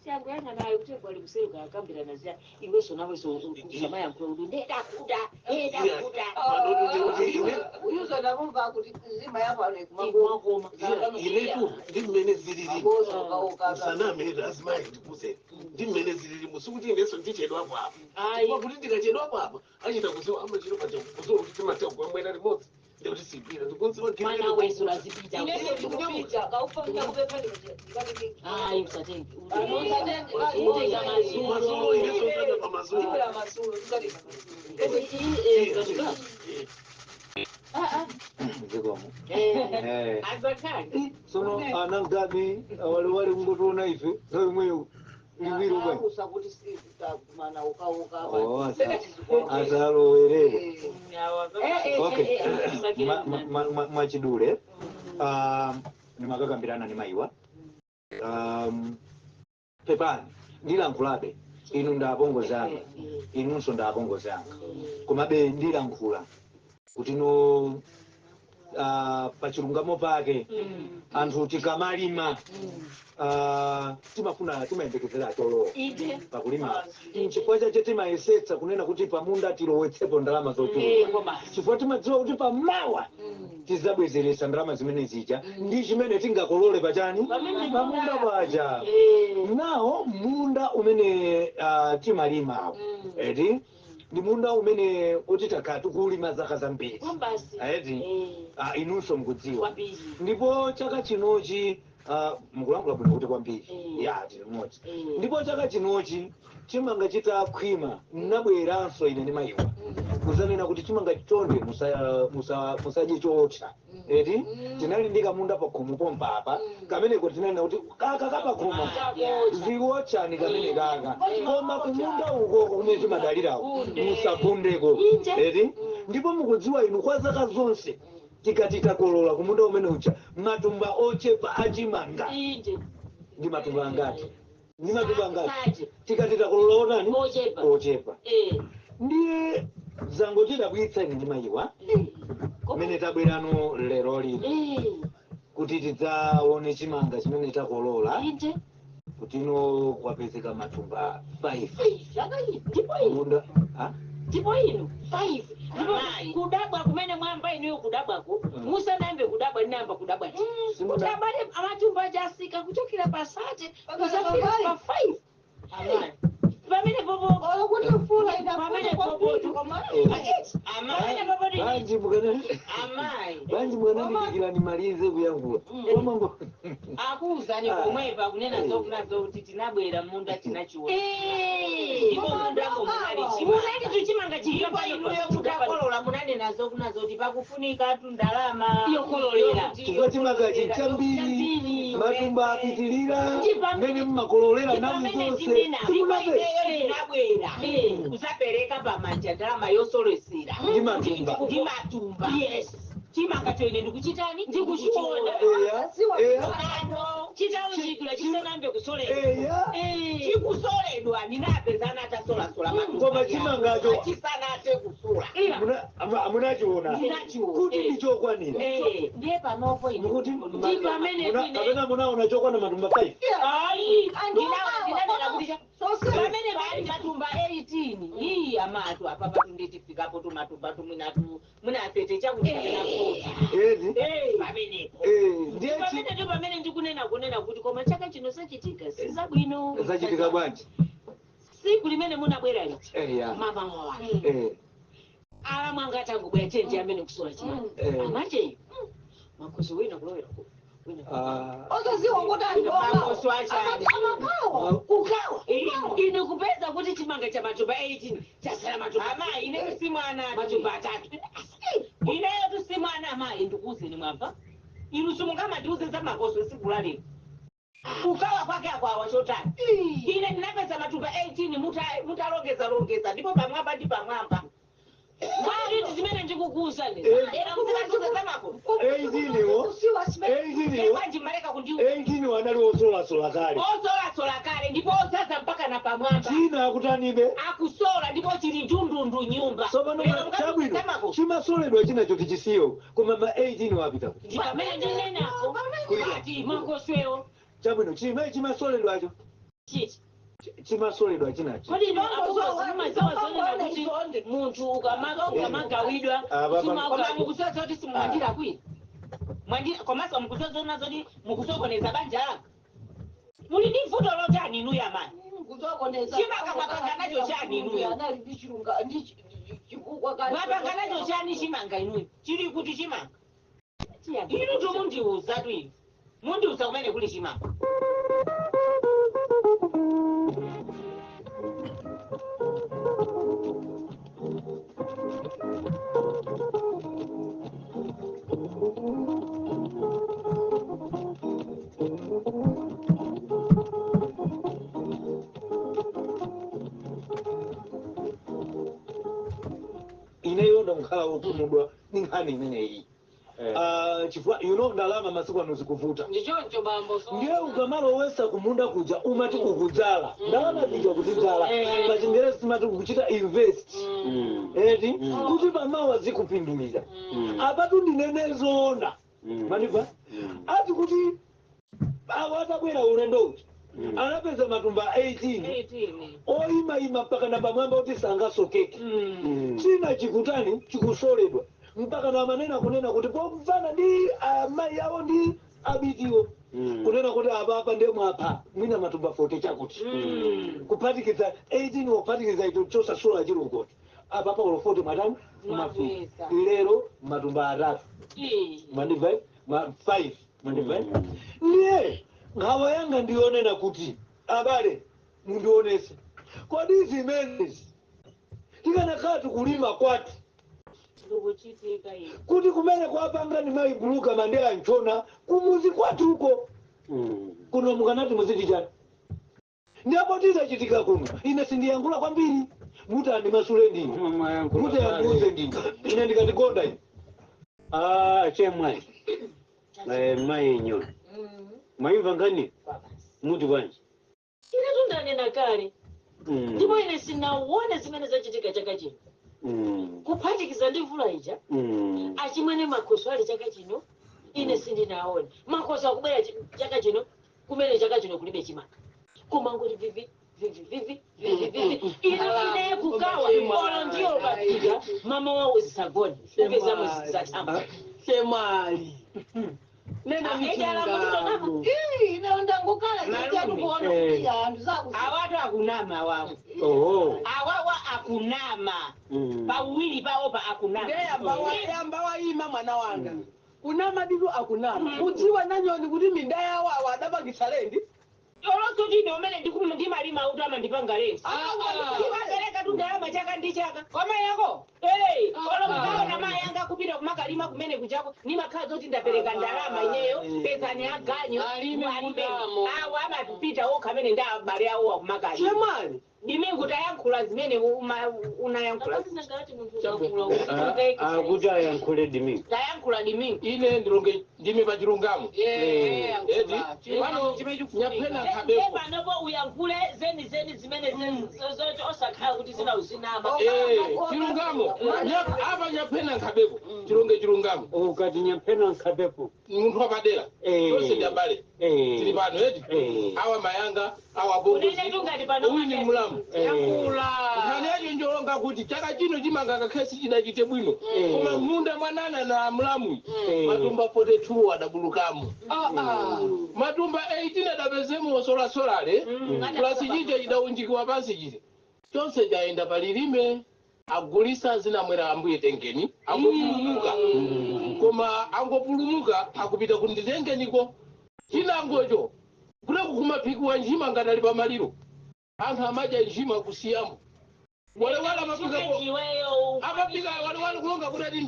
yangu yana nayo kuti kwali kuseruka akambirana zya iweso nawe so kusama yankho ndenda kuda uyuza nabumva kuti nzima yavane kumangoma iletu ndimene zilili saname lazima ndikuse ndimene zilili musukuti ineso ndichedwapo apa chifukwa kuti ndikachedwapo apa achita kuziwa amachiro pacha kuziwa kuti timata kuamwena limodzi ndikuti sipira ndikunziwa mwana wesu lazipita ineso ndikupita kaufanya kupepa usatenge mazulu ineso sanja pa mazulu sono anangami wale ngotona ife mweyo libiru bwe asalo werere okay machidule nimakakambirana ni maiwa pepani ndilankhulabe inu ndabongozanga inunso ndabongozanga komabe ndilankhula kuti no pachilungamo pake anthu tikamalima timafuna timayembekezera cholo pakulima chifukwa chache timayesetsa kunena kuti pamunda tilowetsepo ndalama zochuluka chifukwa timadziwa kuti pamawa tizabwezeresa ndalama zimene zija ndi chimene tingakolole pachani pamunda paja nawo munda umene timalima eti ndi munda umene kuti takati kulima zaka zambiri aeti inunso mkudziwa ndipo chaka chinochi mukulangula bwino kuti kwambiri ya tili mmodzi ndipo chaka chinochi chimanga chitakhwima nabweranso ine ndi mayiwa kuzanena kuti chimanga chitonde musadye chootcha eti tinali ndi kamunda pakhomo pompapa kameneko tinanena kuti kaka kapakhomo ziwotchani kamene kaka koma kumunda ukoko kumene timadalirawo musagundeko eti ndipo mukudziwa inu kwa zaka zonse tikati takolola kumunda umene ucha matumba ochepa achimanga ndi matumba angati ndi matumba angati tikati takolola onani ochepa ndiye zango tidabwitsa ine ndi mayiwa kumene tabwerano lero lino kuti tidzaone chimanga chimene takolola kuti no kwapezeka matumba 5 munda ndipo ino 5 kudabwa kumene mwamba iniyo kudabwako musanambe kudabwa ninamba kudabwa kudabwa amatumba jasika kuchokera pasate kuzafika pa 5 pamene popo kuti mfula pamene popo banji mwanandikira nimalize kuyankhula komambo akuuzani pomwepa kunena zokunazo kuti tinabwera munda tinachiona ndipo mundako munali tuchimanga chilipa inuyo kutakolola munanena zokunazo kuti pakufunika tundalama yokololera chifukwa chimanga chichambiri matumba apitilira mene mmakololera namu zonse tinabwera kusapereka pamanja ndalama yosolesera ndi matumba yes chimanga choine ndikuchitani ndikuchiona chitauchikula chisanambe kusolera chikusoledwa ninapezana atasola koma chimangacho chisanate kusula amunachiona kuti ndichokwanira ndiye panopo kuti kapena munaona chokwana matumba 5 ndinadala kuti pamene pali matumba 18 iyi amatu apapa tunditifikapo tumatumba tumwinatu mwinapete chakuchakena pamene ndikunena kuti koma chaka chino sachitika sizabwino zachitika bwanji siku limene munabwera liti mama mwa ala mwanga atangobwera chenje amene kusola chimanga amanje makosi wina kulowera ine kupeza kuti chimanga cha matumba 18 chasala matumba amayi ine si mwana matumba 3 ineyo tu si mwana amayi ndikuuzeni mwamva inu simungamatiuze za makosi sikula lero kukawa kwake akwawa chotani ine ndinapeza matumba 18 mutalongeza ndipo pamwamba ndi pamwamba Why zimene ndikukuza ne era muzatuza zamako Engini wanali osola kale ndipo osaza mpaka na pamwamba china akutanibe akusola ndipo chili ndundundu nyumba sobano chabwino chimasoledwa china cho kichisiyo koma ma 18 wapita pamene ndinena kuti makosweyo chabwino chimasoledwacho chiti chimasolero achinachi kodi mazimasonena kuti munthu ukamagawidwa koma mukusoza kuti simumwandira kwina komanso mukusoza kuti mukusokoneza banja lako muli ndi vuto lotani inu yamani chimanga nacho chani inuyo mwapanga nacho chani chimanga inuyo chili kuti chimanga inu tumundiuza tu inu mundiuza kumene kuli chimanga ineyo ndokhala okumudwa ninkhani imeneyi chifukwa ndalama masiku ano zikuvuta ndichoncho bambo ndiye ukamalowesa kumunda kuja umati ukudzala ndalama zija kuzidzala pachingerezi timati kuchita invest eti kuti pamawa zikupindulira apatu ndinenezoona mandiva ati kuti atabwera ulendo uti anapeza matumba 18 oyimayima mpaka na pamwamba kuti sangasokeke china chikutani chikusoledwa mpaka na manena kunena kuti pomvana ndi amayi awo ndi abitiwo kunena kuti apapa ndiye mwapha mwina matumba 40 chakuti kuphatikiza 18 wophatikiza ito chosasula chilungoti apapa ulo 40 mwatani mafika lero matumba 3 mandiva 5 mandiva ndiye ngawa yanga ndionena kuti abale mundionese kodi zimenezi tikanakhala tikulima kwati kuti kumene kwapanga ni mayi buluka mandela nchona kumuzi kwatuko kuno mukanati muziti chani ndipo tizachitika kuno ine sindiyankhula kwambiri mutandi masule ndini mutayankhuluze ndini ine ndikatikonda ine chemwai mayi nyona maimva ngani muti bwanji ine tundanena kale ndipo ine sinauone zimene zachitika chaka chino kuphatikiza ndi mvula ija achimwene makhoso ali chaka chino ine sindinaone makhoso akubwera chaka chino kumene chaka chino kulibe chimanga koma ngoti vivi ine kukawa olo ndiyo patika mama wawo zisagoni upeza muzizatamba semali nena michingamo awatu akunama wawo awawa akunama pauwili pawo pa akunama yamba wayima mwana wanga kunama ditu akunama udziwa nanyoni kuti minda yawo awadapangisa lendi olosuti ine umene ndimalima auto amandipanga lensi imapereka tundalama chaka ndi chaka koma yako olomukaona mayi anga kupita kumakalima kumene kuchako nimakhala zoti ndapereka ndalama ineyo pezani aganyo awo amapita okha amene ndi abale awo akumakalima chemali dimingu tayankhula zimene unayankhula akuti ayankhule dimingu tayankhula dimingu ine ndilonge ndimi pa chilungamo eti pano nyaphena nkhabeko panopo uyankhule zeni zimene zoti osakhala kuti zinauzinama chilungamo apa nyaphena nkhabeko chilonge chilungamo ukati nyaphena nkhabeko munthu wapadera tonse ndi abale tili pano eti awa mayanga awa bongozi uyu ndi mulamu nkhani yacho njolonga kuti chaka chino chimanga kakhesi chidachite bwino koma munda mwanana na mulamu matumba 42 adabulukamo matumba 18 adapezemo solasolale plus chija chidaunjikiwa pansi chile chonse chaenda palilime agulisa zinamwera ambuye tengeni angopulumuka koma angopulumuka akupita kunditengeniko chinangocho kuti kumaphikiwa njima ngatali pamaliro anthu amadya njima kusiyambo walewala amapika walewala kulonga kuti ati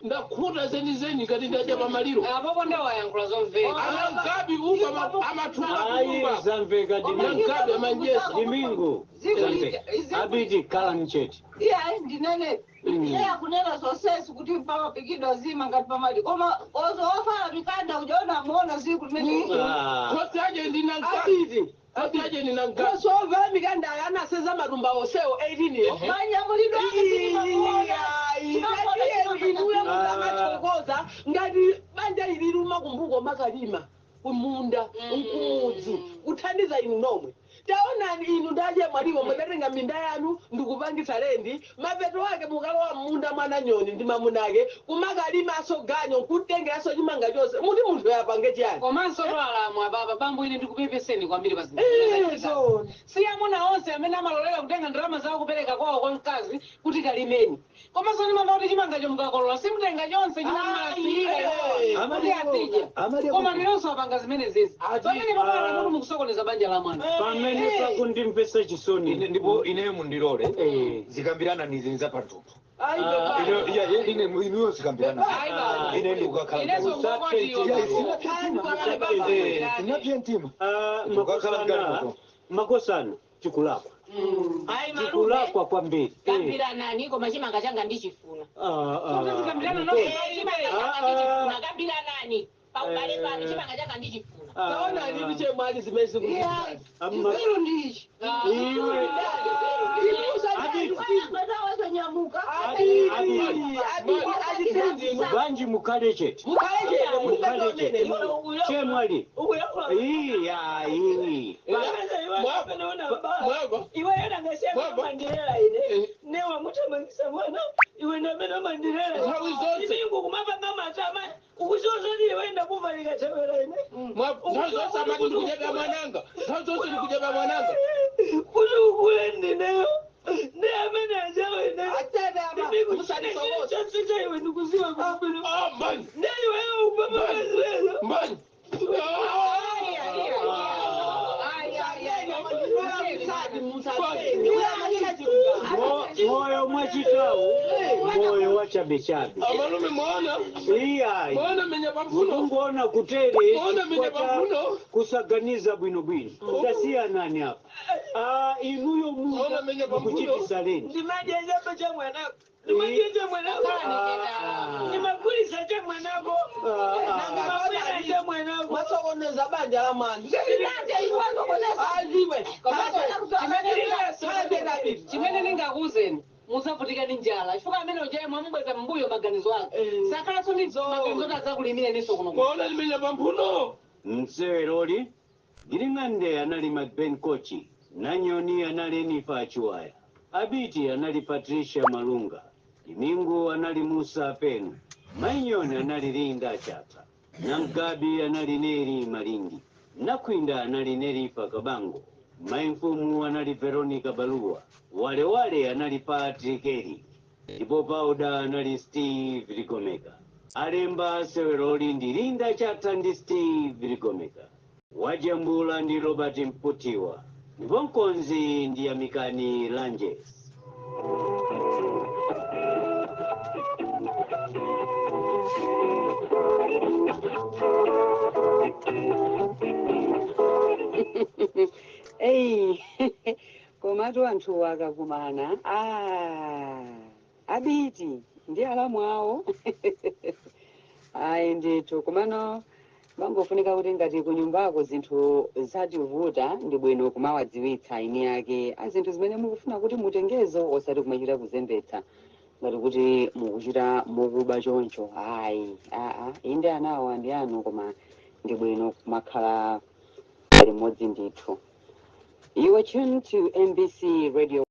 ndakhuta zenizeni ngati ndadya pamaliro apopo ndawayankhula zomveka anangabi uka amathuka zamveka nangabi amanjesa dimingu abiti kala mcheti iya ndinene iya kunena zonsesi kuti pamapikidwa zima ngati pamali koma ozowafala mikanda ujaona muona ziku limene koti aje ndinangabi koti aje ndinangabi kosova mikanda anaseza matumba osewo 18 yo manyamulidwa amachokoza ngati banja ililuma kumbuko makalima kumunda ukudzi ndikuthandiza inu nomwe taonani inu ndaje mwalimu mudatenga minda yanu ndikupangisa lendi mapeto wake mukalowa munda mwana nyoni ndi mamuna ake kumakalima asoganyo nkutengeraso chimanga chonse muti munthu yapange chiyani komanso toalamu ababa bambo ine ndikupepeseni kwambiri pa siya muna onse amene amalolera kutenga ndalama zawo kupereka kwawo kwa mkazi kuti kalimeni komanso ndimamba kuti chimangacho mukakolola simutenga chonse chinamasirira kuti asije koma ndinonso apanga zimene zizi pamene pamala kuti mukusokoneza banja la mwana pamene pakundimvesa chisoni ndipo ineyo mundilole zikambirana nizinza patutu ine inuyo zikambirana ine ndikukakhala sinapyentima makosana chikulakwa chikulakwa kwambiri kambiranani koma chimanga changa ndichifuna kambiranani paubale pano chimanga changa ndichifuna taona alivi chemwali zimezi Iwe ndichi. iwe banji mukale chete chemwali iwe yona ngasema mandirela ine newa mutamangisa mwana iwe namena mandirela iningu kumapanga matama ukushozoni iwenda kuvalika chawela ine ntazosama ndikujeba mwananga ntazose ndikujeba mwananga kuti ukuende neyo ne amene ajawene chonsita iwe ndikuziwa kusubiri ne iweyo upamakazi wezo mbani moyo mwachitawu moyo wa chabechabe amalume mwana iyayi mwana menya pamfuno mukungoona kutere mwana menya pamfuno kusaganiza bwinobwino tasiya nani apa inuyo mwana menya pamfuno mukuchitisa leni ndimajenjapa cha mwanako ndimajenja mwanako nimagulisa cha mwanako nimagulisa cha mwanako masokoneza banja la mwana chimene ndingakuzeni musavutika ndi njala chifukwa amene ujaye mwamubweza mbuyo maganizo ake sakalaso ndi maganizo ati azakulimire niso kuno mwana limenya pamfuno mseweroli giring'ande anali madben kochi nanyoni anali enifa achiwaya abiti anali patricia malunga imingu anali musa penu mainyoni anali linda achata nangabi anali neri malingi nakwinda anali nerifa kabango maimfumu anali veronica balua wale anali patrick eri ndipo pauda anali steve ligomeka alemba seweroli ndi linda chata ndi steve ligomeka wajambula ndi robert mputiwa ndipo mkonzi ndi amikani langes Ei, komatu anthu wakakumana abiti ndi alamu awo ayi ndithu komano mangofunika kuti ngati kunyumbako zinthu zativuta ndi bwino kumawadziwitsa ine ake azinthu zimene mukufuna kuti mutengezo osati kumachita kuzembetsa ngati kuti mukuchita mukuba choncho ayi inde anawo andi anu koma ndi bwino kumakhala limodzi ndithu. You are tuned to MBC Radio